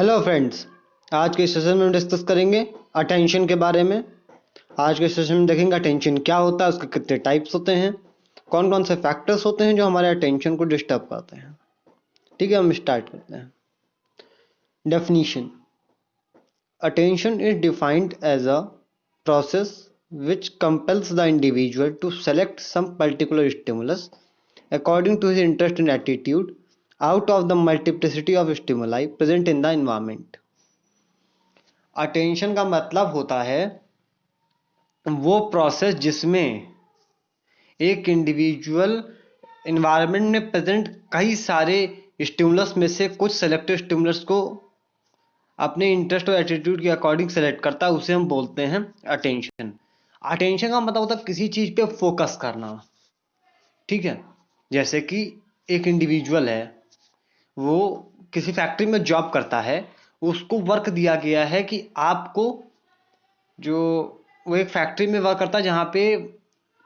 Hello friends. आज के session में हम डिस्कस करेंगे अटेंशन के बारे में। आज के सेशन में देखेंगे अटेंशन क्या होता है, उसके कितने टाइप्स होते हैं, कौन कौन से फैक्टर्स होते हैं जो हमारे अटेंशन को डिस्टर्ब करते हैं। ठीक है, हम स्टार्ट करते हैं। Definition: attention is defined as a process which compels the individual to select some particular stimulus according to his interest and attitude out of the multiplicity of stimuli present in the environment। Attention का मतलब होता है वो process जिसमें एक individual environment में present कई सारे स्टिमुलस में से कुछ सेलेक्टिव स्टिमुलस को अपने इंटरेस्ट और एटीट्यूड के अकॉर्डिंग सेलेक्ट करता है, उसे हम बोलते हैं अटेंशन। अटेंशन का मतलब होता है किसी चीज पे फोकस करना। ठीक है, जैसे कि एक इंडिविजुअल है, वो किसी फैक्ट्री में जॉब करता है, उसको वर्क दिया गया है कि आपको जो वो एक फैक्ट्री में वर्क करता है जहाँ पे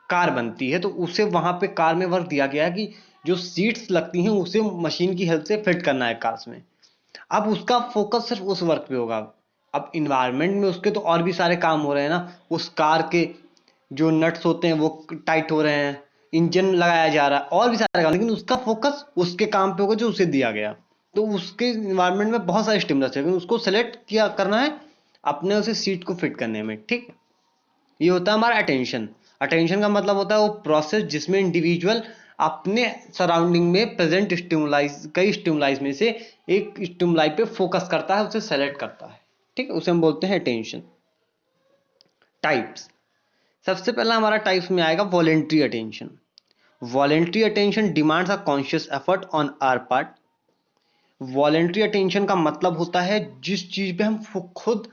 कार बनती है, तो उसे वहां पे कार में वर्क दिया गया है कि जो सीट्स लगती हैं उसे मशीन की हेल्प से फिट करना है कार्स में। अब उसका फोकस सिर्फ उस वर्क पे होगा। अब इन्वायरमेंट में उसके तो और भी सारे काम हो रहे हैं ना, उस कार के जो नट्स होते हैं वो टाइट हो रहे हैं, इंजन लगाया जा रहा है, और भी सारे काम, लेकिन उसका फोकस उसके काम पे होगा जो उसे दिया गया। तो उसके इन्वायरमेंट में बहुत सारे स्टिमुलस है, लेकिन उसको सेलेक्ट किया करना है अपने उसे सीट को फिट करने में। ठीक, ये होता है हमारा अटेंशन। अटेंशन का मतलब होता है वो प्रोसेस जिसमें इंडिविजुअल अपने सराउंडिंग में प्रेजेंट स्टिमुलाइज कई स्टिमुलाइज में से एक स्टिमुलाई पे फोकस करता है, उसे सेलेक्ट करता है। ठीक है, उसे हम बोलते हैं अटेंशन। टाइप्स: सबसे पहला हमारा टाइप्स में आएगा voluntary attention. Voluntary attention demands a conscious effort on our part. Voluntary attention का मतलब होता है जिस चीज पे हम खुद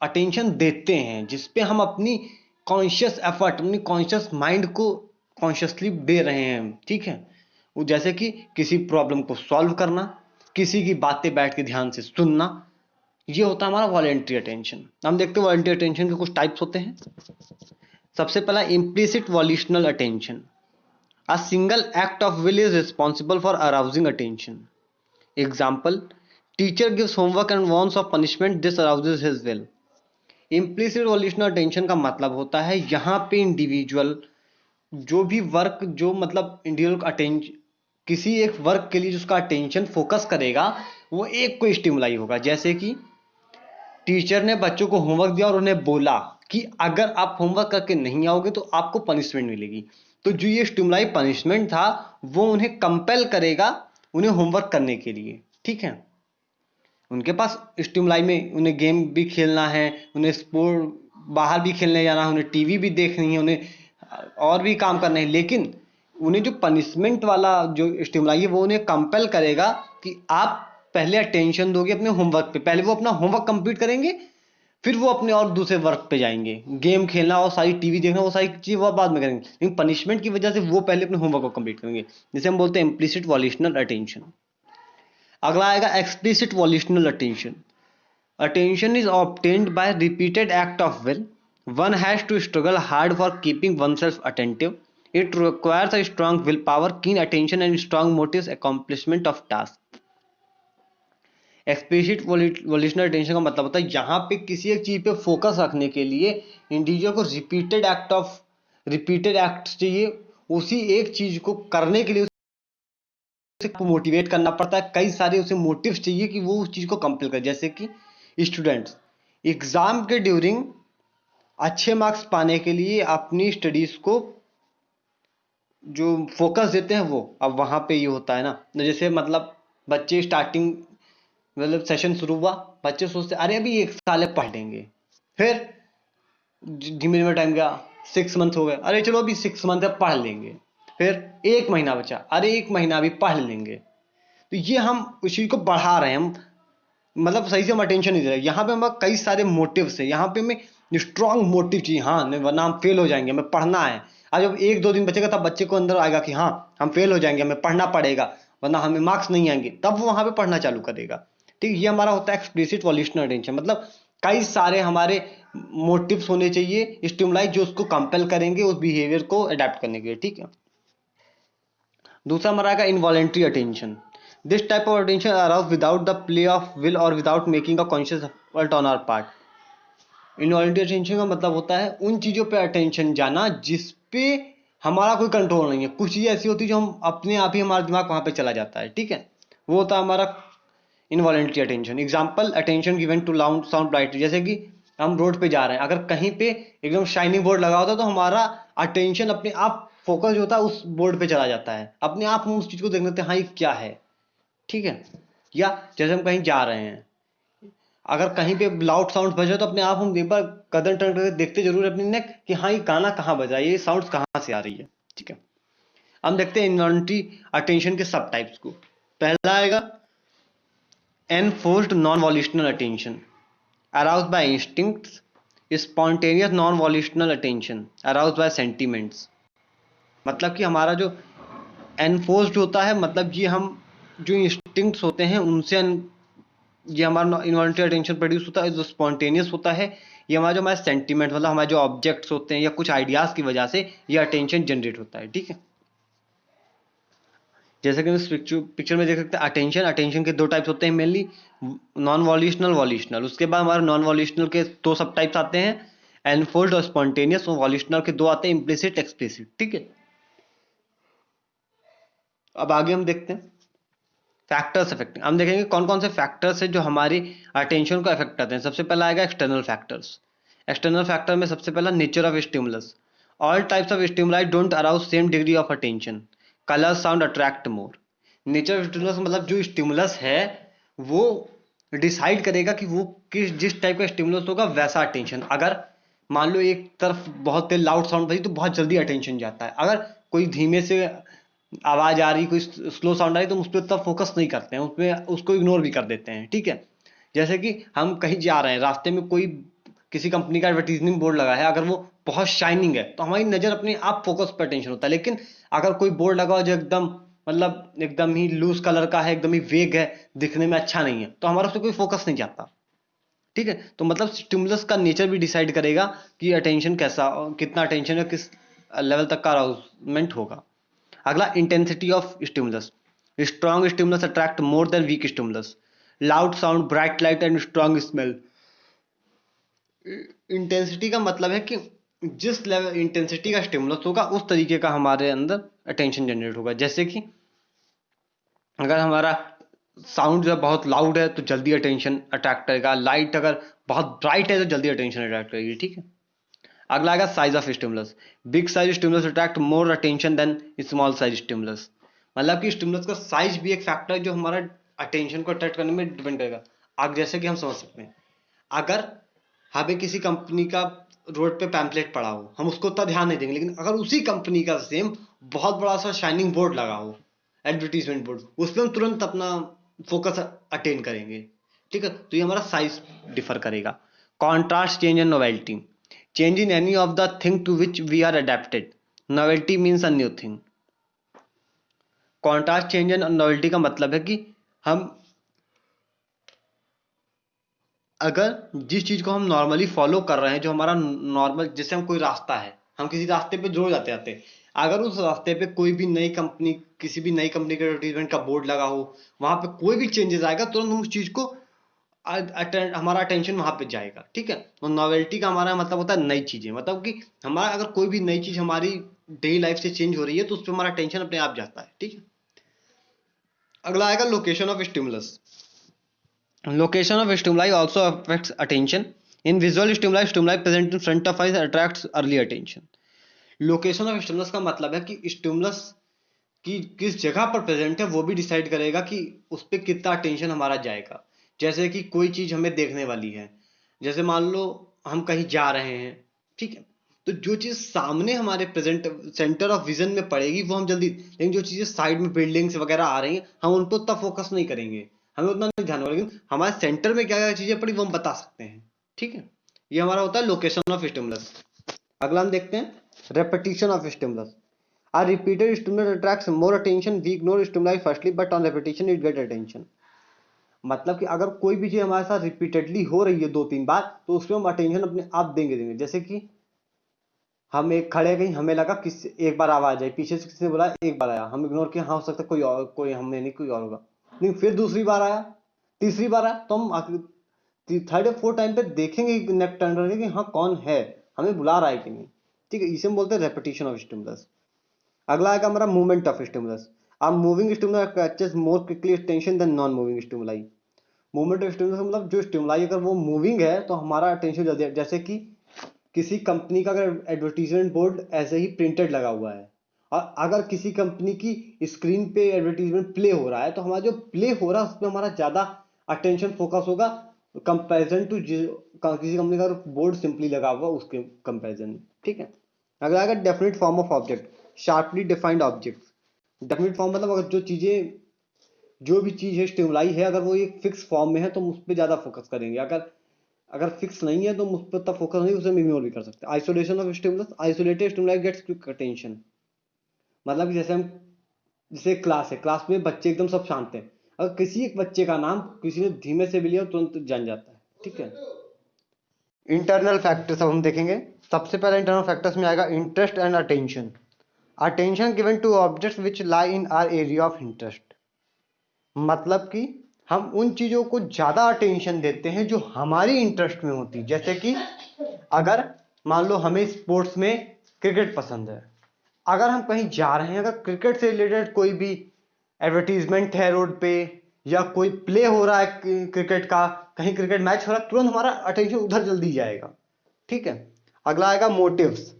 अटेंशन देते हैं, जिस पे हम अपनी कॉन्शियस एफर्ट, अपनी कॉन्शियस माइंड को कॉन्शियसली दे रहे हैं। ठीक है, वो जैसे कि किसी प्रॉब्लम को सॉल्व करना, किसी की बातें बैठ के ध्यान से सुनना, ये होता है हमारा वॉलेंट्री अटेंशन। हम देखते हैं वॉलेंट्री अटेंशन के कुछ टाइप्स होते हैं। सबसे पहला implicit volitional attention. A single act of will is responsible for arousing attention. Example: teacher gives homework and wants of punishment, this arouses his will. Implicit volitional attention का मतलब होता है यहाँ पे इंडिविजुअल जो भी वर्क, जो मतलब इंडिविजुअल अटेंशन किसी एक वर्क के लिए जिसका अटेंशन फोकस करेगा, वो एक कोई स्टिमुलाई होगा। जैसे कि टीचर ने बच्चों को होमवर्क दिया और उन्हें बोला कि अगर आप होमवर्क करके नहीं आओगे तो आपको पनिशमेंट मिलेगी। तो जो ये स्टिमुलाई पनिशमेंट था वो उन्हें कंपेल करेगा उन्हें होमवर्क करने के लिए। ठीक है, उनके पास स्टिमुलाई में उन्हें गेम भी खेलना है, उन्हें स्पोर्ट बाहर भी खेलने जाना है, उन्हें टीवी भी देखनी है, उन्हें और भी काम करने हैं, लेकिन उन्हें जो पनिशमेंट वाला जो स्टिमुलाई है वो उन्हें कंपेल करेगा कि आप पहले अटेंशन दोगे अपने होमवर्क पे। पहले वो अपना होमवर्क कंप्लीट करेंगे, फिर वो अपने और दूसरे वर्क पे जाएंगे। गेम खेलना और सारी टीवी देखना वो सारी चीज वो बाद में करेंगे, लेकिन पनिशमेंट की वजह से वो पहले अपने होमवर्क को कंप्लीट करेंगे, जिसे हम बोलते हैं इम्प्लिसिट वॉल्यूशनल अटेंशन। अगला आएगा explicit volitional attention. Attention is obtained by repeated act of will. One has to struggle hard for keeping oneself attentive. It requires a strong willpower, keen attention, and strong motives accomplishment of task. Explicit volitional attention का मतलब होता है यहाँ पे किसी एक चीज पे फोकस रखने के लिए इंडिविजुअल को रिपीटेड एक्ट चाहिए। उसी एक चीज को करने के लिए उसे मोटिवेट करना पड़ता है, कई सारे उसे मोटिव्स चाहिए कि वो उस चीज को कंप्लीट करे। जैसे कि स्टूडेंट्स एग्जाम के ड्यूरिंग अच्छे मार्क्स पाने के लिए अपनी स्टडीज को जो फोकस देते हैं वो, अब वहां पे ये होता है ना, जैसे मतलब बच्चे स्टार्टिंग मतलब सेशन शुरू हुआ, बच्चे सोचते अरे अभी एक साल है पढ़ लेंगे, फिर धीमे धीमे टाइम गया, 6 मंथ हो गए, अरे चलो अभी 6 मंथ है पढ़ लेंगे, फिर 1 महीना बचा, अरे 1 महीना अभी पढ़ लेंगे। तो ये हम उस चीज को बढ़ा रहे हैं, हम मतलब सही से हम अटेंशन नहीं दे रहे। यहाँ पे हमारे कई सारे मोटिव्स है, यहाँ पे हमें स्ट्रांग मोटिव चाहिए, हाँ नहीं वरना हम फेल हो जाएंगे, हमें पढ़ना है। आज जब 1-2 दिन बचेगा तब बच्चे को अंदर आएगा कि हाँ हम फेल हो जाएंगे, हमें पढ़ना पड़ेगा वरना हमें मार्क्स नहीं आएंगे, तब वो वहां पे पढ़ना चालू करेगा। ठीक, ये हमारा होता है एक्सप्लिसिट वॉल्यूशनल अटेंशन। मतलब कई सारे हमारे मोटिव्स होने चाहिए, स्टिमुलाई जो उसको कंपेल करेंगे उस बिहेवियर को अडेप्ट करने के लिए। ठीक है, दूसरा हमारा आएगा involuntary attention. This type of attention arouse without the play of will और without making a conscious effort on our part. Involuntary attention का मतलब होता है उन चीजों पे अटेंशन जाना जिस पे हमारा कोई कंट्रोल नहीं है। कुछ चीजें ऐसी होती है जो हम अपने आप ही हमारा दिमाग वहां पे चला जाता है, ठीक है, वो होता है हमारा involuntary attention. Example, attention given to loud sound brightly, जैसे कि हम रोड पे जा रहे हैं, अगर कहीं पे एकदम शाइनिंग बोर्ड लगा होता है तो हमारा अटेंशन अपने आप फोकस जो होता है उस बोर्ड पे चला जाता है, अपने आप हम उस चीज को देख लेते हैं, हाँ ये क्या है, ठीक है। या जैसे हम कहीं जा रहे हैं, अगर कहीं पे लाउड साउंड बजे तो अपने आप हम एक बार कदम टर्न करके देखते जरूर अपनी नेक कि हाँ ये गाना कहाँ बजा है, ये साउंड कहाँ से आ रही है, ठीक है। हम देखते हैं इनवॉलंटरी अटेंशन के सब टाइप्स को। पहला आएगा enforced non volitional attention, aroused by instincts, spontaneous non-volitional attention, aroused by sentiments। मतलब कि हमारा जो एनफोर्स्ड होता है, मतलब ये हम जो इंस्टिंक्ट्स होते हैं उनसे ये हमारा इनवॉलंटरी अटेंशन प्रोड्यूस होता है। जो स्पॉन्टेनियस होता है ये हमारा जो हमारे सेंटिमेंट मतलब हमारे जो ऑब्जेक्ट्स होते हैं या कुछ आइडियाज की वजह से ये अटेंशन जनरेट होता है, ठीक है। जैसे कि इस पिक्चर में देख सकते हैं अटेंशन, अटेंशन के दो टाइप्स होते हैं मेनली, नॉन वॉल्यूशनल, वॉल्यूशनल। उसके बाद हमारे नॉन वॉल्यूशनल के दो सब टाइप्स आते हैं, एनफोर्स्ड और स्पॉन्टेनियस। और वॉल्यूशनल के दो आते हैं, इम्प्लिसिट, एक्सप्लिसिट, ठीक है। अब आगे हम देखते हैं फैक्टर्स अफेक्टिंग। हम देखेंगे कौन कौन से फैक्टर्स है जो हमारी अटेंशन को अफेक्ट करते हैं। सबसे पहला आएगा एक्सटर्नल फैक्टर्स। एक्सटर्नल फैक्टर में सबसे पहला nature of stimulus. All types of stimuli don't arouse same degree of attention, colour sound attract more. Nature of stimulus मतलब जो स्टिमुलस है वो डिसाइड करेगा कि वो किस जिस टाइप का स्टिमुलस होगा वैसा अटेंशन। अगर मान लो एक तरफ बहुत तेज लाउड साउंड बजी तो बहुत जल्दी अटेंशन जाता है, अगर कोई धीमे से आवाज आ रही, कोई स्लो साउंड आ रही तो उस पर उतना फोकस नहीं करते हैं, उसमें उसको इग्नोर भी कर देते हैं, ठीक है। जैसे कि हम कहीं जा रहे हैं, रास्ते में कोई किसी कंपनी का एडवर्टीजमेंट बोर्ड लगा है, अगर वो बहुत शाइनिंग है तो हमारी नजर अपने आप फोकस पर टेंशन होता है। लेकिन अगर कोई बोर्ड लगा हो जो एकदम मतलब एकदम ही लूज कलर का है, एकदम ही वेग है, दिखने में अच्छा नहीं है, तो हमारा उस पर कोई फोकस नहीं जाता, ठीक है। तो मतलब स्टिमुलस का नेचर भी डिसाइड करेगा कि अटेंशन कैसा, कितना अटेंशन है, किस लेवल तक का अराउजमेंट होगा। अगला intensity of stimulus. Strong stimulus attract more than weak stimulus, loud sound, bright light and strong smell. Intensity का मतलब है कि जिस लेवल इंटेंसिटी का स्टिमुलस होगा उस तरीके का हमारे अंदर अटेंशन जनरेट होगा। जैसे कि अगर हमारा साउंड जो है बहुत लाउड है तो जल्दी अटेंशन अट्रैक्ट करेगा, लाइट अगर बहुत ब्राइट है तो जल्दी अटेंशन अट्रैक्ट करेगी, ठीक है। अगला आएगा size of stimulus. Big size stimulus attract more attention than small size stimulus. मतलब कि स्टिमुलस का साइज भी एक फैक्टर है जो हमारा अटेंशन को अट्रैक्ट करने में डिपेंड करेगा। अब जैसे कि हम समझ सकते हैं, अगर हमें किसी कंपनी का रोड पे पैम्पलेट पड़ा हो, हम उसको उतना ध्यान नहीं देंगे, लेकिन अगर उसी कंपनी का सेम बहुत बड़ा सा शाइनिंग बोर्ड लगा हो, एडवर्टीजमेंट बोर्ड, उस पर हम तुरंत अपना फोकस अटेन करेंगे, ठीक है। तो ये हमारा साइज डिफर करेगा। Contrast, change and novelty. Change in any of the thing to which we are adapted, novelty means a new thing. Contrast, change and novelty का मतलब है कि हम अगर जिस चीज को हम नॉर्मली फॉलो कर रहे हैं, जो हमारा नॉर्मल, जैसे हम कोई रास्ता है, हम किसी रास्ते पे रोज जाते आते, अगर उस रास्ते पे कोई भी नई कंपनी, किसी भी नई कंपनी के एडवर्टीजमेंट का बोर्ड लगा हो, वहां पे कोई भी चेंजेस आएगा तुरंत हम उस चीज को हमारा अटेंशन वहां पे जाएगा, ठीक है। और नॉवेल्टी का हमारा मतलब होता है नई चीजें, मतलब कि हमारा अगर कोई भी नई चीज हमारी डेली लाइफ से चेंज हो रही है तो उस पर हमारा अटेंशन अपने आप जाता है, ठीक है। अगला आएगा location of stimulus. Location of stimuli also affects attention. In visual stimuli, stimuli present in front of eyes attracts early attention. Location of stimulus का मतलब है कि स्टिमुलस की किस जगह पर प्रेजेंट है वो भी डिसाइड करेगा कि उस पर कितना अटेंशन हमारा जाएगा। जैसे कि कोई चीज हमें देखने वाली है, जैसे मान लो हम कहीं जा रहे हैं, ठीक है, तो जो चीज सामने हमारे प्रेजेंट सेंटर ऑफ विजन में पड़ेगी वो हम जल्दी, लेकिन जो चीजें साइड में बिल्डिंग्स वगैरह आ रही हैं हम उन पर उतना फोकस नहीं करेंगे, हमें उतना नहीं ध्यान होगा, लेकिन हमारे सेंटर में क्या क्या चीजें पड़ी वो हम बता सकते हैं, ठीक है। ये हमारा होता है लोकेशन ऑफ स्टिमुलस। अगला हम देखते हैं repetition of stimulus. A repeated stimulus attracts more attention. We ignore stimuli firstly, but on repetition it get attention. मतलब कि अगर कोई भी चीज हमारे साथ रिपीटेडली हो रही है 2-3 बार तो उसमें हम अटेंशन अपने आप देंगे। जैसे कि हम एक खड़े कहीं, हमें लगा किसी एक बार आवाज आई, पीछे से किसी ने बोला एक बार आया, हम इग्नोर किया, हाँ हो सकता है कोई और, कोई हमने नहीं, कोई और होगा, नहीं, फिर दूसरी बार आया, तीसरी बार आया, तो हम थर्ड या फोर्थ टाइम पे देखेंगे नेक टर्न करके कि हाँ कौन है, हमें बुला रहा है कि नहीं। ठीक है, इसे हम बोलते हैं रेपिटेशन ऑफ स्टिमुलस। अगला आएगा हमारा मूवमेंट ऑफ स्टिमुलस। अब moving stimulus catches more quickly attention than non moving stimuli. Movement of stimulus मतलब जो स्टिमुलाई अगर वो मूविंग है तो हमारा अटेंशन जल्दी, जैसे कि किसी कंपनी का अगर एडवर्टीजमेंट बोर्ड ऐसे ही प्रिंटेड लगा हुआ है और अगर किसी कंपनी की स्क्रीन पे एडवर्टीजमेंट प्ले हो रहा है तो हमारा जो प्ले हो रहा है उस पर हमारा ज्यादा अटेंशन फोकस होगा कंपेरिजन टू किसी कंपनी का बोर्ड सिंपली लगा हुआ उसके कंपेरिजन में। ठीक है, अगला आएगा definite form of object, sharply defined object. Definite form मतलब अगर जो भी चीज है स्टिमुलाई है, अगर वो एक फिक्स फॉर्म में है तो हम उस पर ज्यादा फोकस करेंगे, अगर अगर फिक्स नहीं है तो उस पर तब फोकस नहीं, उसे हम इग्नोर भी कर सकते हैं। Isolation of stimulus, isolated stimuli gets quick attention. मतलब जैसे क्लास है, क्लास में बच्चे एकदम सब शांत हैं, अगर किसी एक बच्चे का नाम किसी ने धीमे से भी लिया तुरंत जान जाता है। ठीक है, इंटरनल फैक्टर्स अब हम देखेंगे। सबसे पहले इंटरनल फैक्टर्स में आएगा interest and attention. Attention given to objects which lie in our area of interest. मतलब कि हम उन चीजों को ज्यादा अटेंशन देते हैं जो हमारी इंटरेस्ट में होती है। जैसे कि अगर मान लो हमें स्पोर्ट्स में क्रिकेट पसंद है, अगर हम कहीं जा रहे हैं, अगर क्रिकेट से रिलेटेड कोई भी एडवर्टीजमेंट है रोड पे या कोई प्ले हो रहा है क्रिकेट का, कहीं क्रिकेट मैच हो रहा है, तुरंत हमारा अटेंशन उधर जल्दी जाएगा। ठीक है, अगला आएगा motives.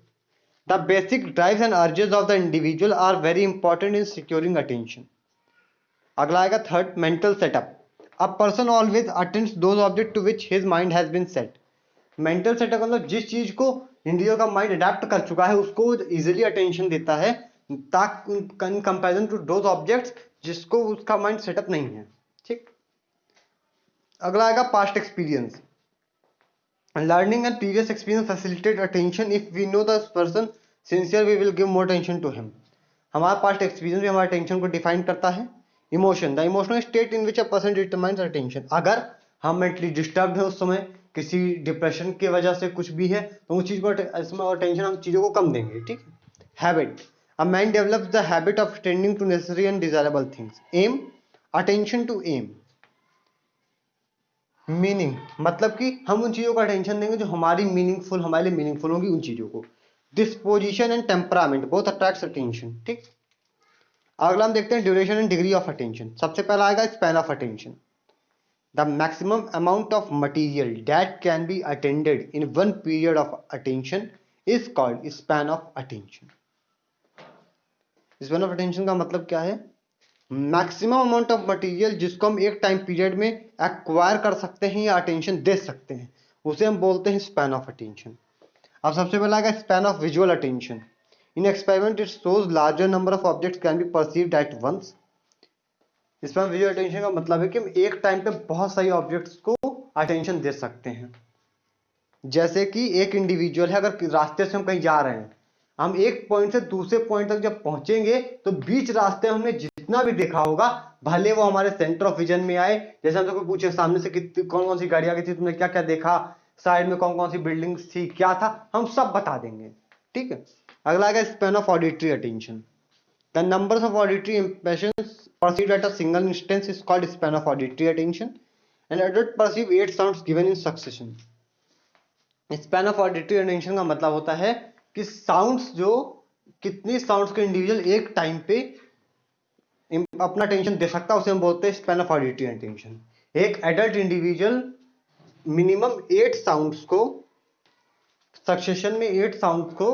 The basic drives and urges of the individual are very important in securing attention. अगला आएगा third, mental setup. A person always attends those object to which his mind has been set. Mental setup मतलब जिस चीज को individual का mind adapt कर चुका है उसको इजीली अटेंशन देता है, ताकि in comparison to those objects जिसको उसका माइंड सेटअप नहीं है। ठीक, अगला आएगा past experience. Learning and previous experience facilitate attention. If we know the person sincere we will give more attention to him. हमारा पास्ट एक्सपीरियंस भी हमारे अटेंशन को डिफाइन करता है। Emotion, the emotional state in which a person determines attention. अगर हम mentally disturb है उस समय, किसी डिप्रेशन की वजह से कुछ भी है, तो उस चीज को इसमें अटेंशन हम चीजों को कम देंगे। ठीक, habit. A man develops the habit of attending to necessary and desirable things. Aim, attention to aim. Meaning मतलब कि हम उन चीजों का अटेंशन देंगे जो हमारी मीनिंगफुल, हमारे लिए मीनिंगफुल होंगी उन चीजों को। Disposition and temperament both attracts attention. ठीक, अगला हम देखते हैं duration and degree of attention. सबसे पहला आएगा span of attention. The maximum amount of material that can be attended in one period of attention is called span of attention. Span of attention का मतलब क्या है? मैक्सिमम अमाउंट ऑफ मटेरियल जिसको हम एक टाइम पीरियड में acquire कर सकते हैं या अटेंशन दे सकते हैं, उसे हम बोलते हैं स्पैन ऑफ अटेंशन। अब सबसे पहला आएगा span of visual attention. In experiment it shows larger number of objects can be perceived at once. इसमें विजुअल अटेंशन का मतलब है कि हम एक टाइम पे बहुत सारी ऑब्जेक्ट्स को अटेंशन दे सकते हैं। जैसे कि एक इंडिविजुअल है, अगर रास्ते से हम कहीं जा रहे हैं, हम एक पॉइंट से दूसरे पॉइंट तक जब पहुंचेंगे तो बीच रास्ते हमने जितना भी देखा होगा, भले वो हमारे सेंटर ऑफ विजन में आए, जैसे हमसे कोई पूछे सामने से कितनी कौन कौन सी गाड़ी आ गई थी, तुमने क्या क्या देखा, साइड में कौन कौन सी बिल्डिंग्स थी, क्या था, हम सब बता देंगे। ठीक है, अगला आएगा span of auditory attention. The numbers of auditory impressions perceived at a single instance is called span of auditory attention. An adult perceive 8 sounds given in succession. Span of auditory attention का मतलब होता है कि sounds जो कितनी sounds के individual एक time पे अपना अटेंशन दे सकता है, उसे हम बोलते हैं स्पैन ऑफ ऑडिटरी अटेंशन। एक एडल्ट इंडिविजुअल मिनिमम 8 साउंड्स को सक्सेशन में 8 साउंड्स को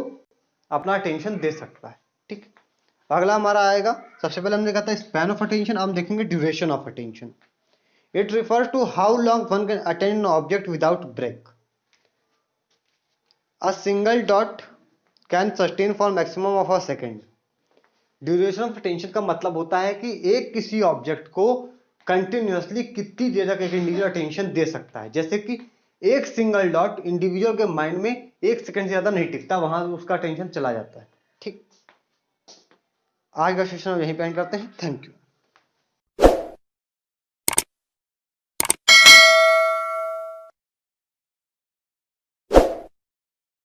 अपना अटेंशन दे सकता है। ठीक, अगला हमारा आएगा, सबसे पहले हमने कहा था स्पैन ऑफ अटेंशन, हम देखेंगे duration of attention. It refers to how long one can attend an object without break. A single dot can sustain for maximum of a second. Duration of attention का मतलब होता है कि एक किसी object को कंटिन्यूअसली कितनी देर तक एक इंडिविजुअल अटेंशन दे सकता है। जैसे कि एक सिंगल डॉट इंडिविजुअल के माइंड में 1 सेकंड से ज्यादा नहीं टिकता, वहां उसका अटेंशन चला जाता है। ठीक, आज का सेशन यहीं पे एंड करते हैं। Thank you.